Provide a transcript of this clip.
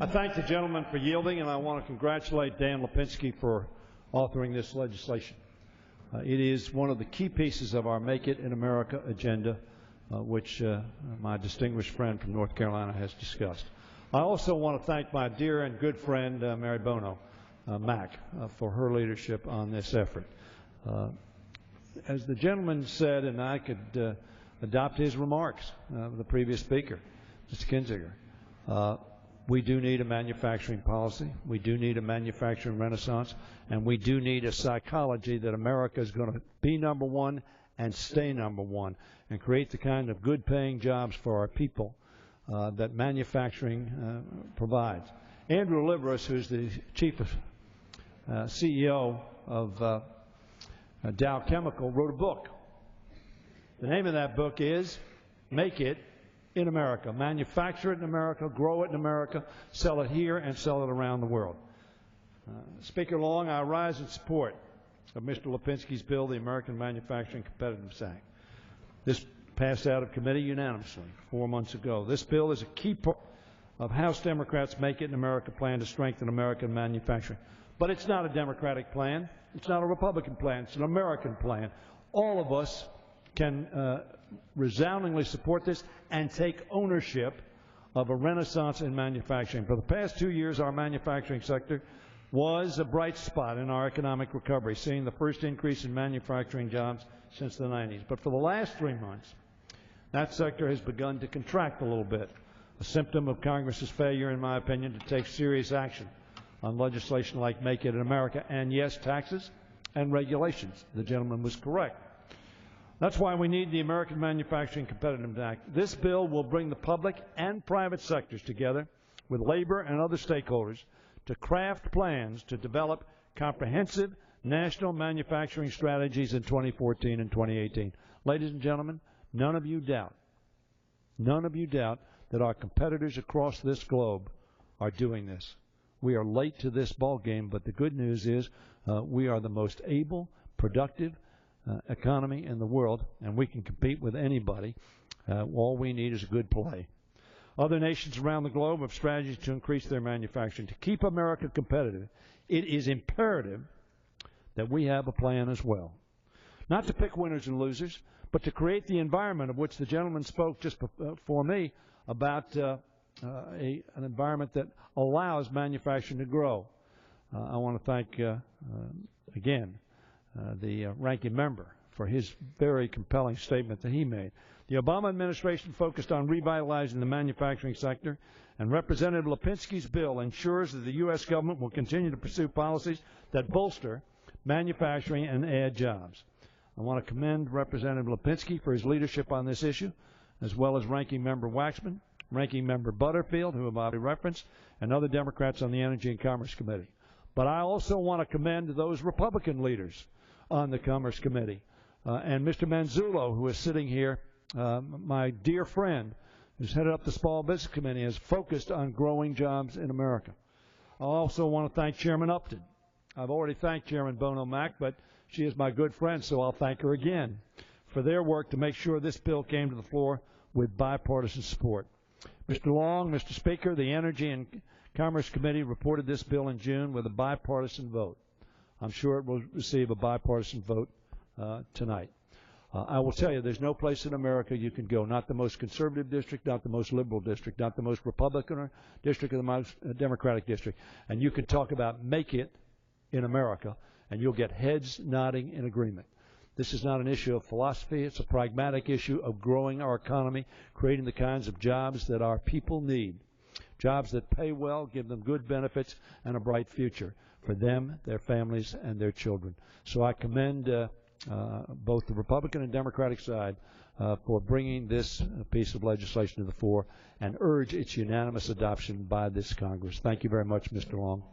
I thank the gentleman for yielding, and I want to congratulate Dan Lipinski for authoring this legislation. It is one of the key pieces of our Make It in America agenda, which my distinguished friend from North Carolina has discussed. I also want to thank my dear and good friend, Mary Bono Mack, for her leadership on this effort. As the gentleman said, and I could adopt his remarks, the previous speaker, Mr. Kinzinger, we do need a manufacturing policy, we do need a manufacturing renaissance, and we do need a psychology that America is going to be number one and stay number one and create the kind of good-paying jobs for our people that manufacturing provides. Andrew Liveris, who's the chief of, CEO of Dow Chemical, wrote a book. The name of that book is Make It in America. Manufacture it in America, grow it in America, sell it here, and sell it around the world. Speaker Long, I rise in support of Mr. Lipinski's bill, the American Manufacturing Competitiveness Act. This passed out of committee unanimously 4 months ago. This bill is a key part of House Democrats' Make It in America plan to strengthen American manufacturing. But it's not a Democratic plan. It's not a Republican plan. It's an American plan. All of us can resoundingly support this and take ownership of a renaissance in manufacturing. For the past 2 years, our manufacturing sector was a bright spot in our economic recovery, seeing the first increase in manufacturing jobs since the 90s. But for the last 3 months, that sector has begun to contract a little bit, a symptom of Congress's failure, in my opinion, to take serious action on legislation like Make It in America, and yes, taxes and regulations. The gentleman was correct. That's why we need the American Manufacturing Competitiveness Act. This bill will bring the public and private sectors together with labor and other stakeholders to craft plans to develop comprehensive national manufacturing strategies in 2014 and 2018. Ladies and gentlemen, none of you doubt that our competitors across this globe are doing this. We are late to this ball game, but the good news is we are the most able, productive economy in the world, and we can compete with anybody. All we need is a good play. Other nations around the globe have strategies to increase their manufacturing. To keep America competitive, it is imperative that we have a plan as well. Not to pick winners and losers, but to create the environment of which the gentleman spoke just before me about an environment that allows manufacturing to grow. I want to thank, again, the ranking member for his very compelling statement that he made. The Obama administration focused on revitalizing the manufacturing sector, and Representative Lipinski's bill ensures that the U.S. government will continue to pursue policies that bolster manufacturing and add jobs. I want to commend Representative Lipinski for his leadership on this issue, as well as Ranking Member Waxman, Ranking Member Butterfield, who I've already referenced, and other Democrats on the Energy and Commerce Committee. But I also want to commend those Republican leaders on the Commerce Committee, and Mr. Manzullo, who is sitting here, my dear friend, who's headed up the Small Business Committee, has focused on growing jobs in America. I also want to thank Chairman Upton. I've already thanked Chairman Bono Mack, but she is my good friend, so I'll thank her again for their work to make sure this bill came to the floor with bipartisan support. Mr. Long, Mr. Speaker, the Energy and Commerce Committee reported this bill in June with a bipartisan vote. I'm sure it will receive a bipartisan vote tonight. I will tell you, there's no place in America you can go, not the most conservative district, not the most liberal district, not the most Republican district, or the most Democratic district, and you can talk about Make It in America, and you'll get heads nodding in agreement. This is not an issue of philosophy. It's a pragmatic issue of growing our economy, creating the kinds of jobs that our people need, jobs that pay well, give them good benefits, and a bright future for them, their families, and their children. So I commend both the Republican and Democratic side for bringing this piece of legislation to the fore and urge its unanimous adoption by this Congress. Thank you very much, Mr. Long.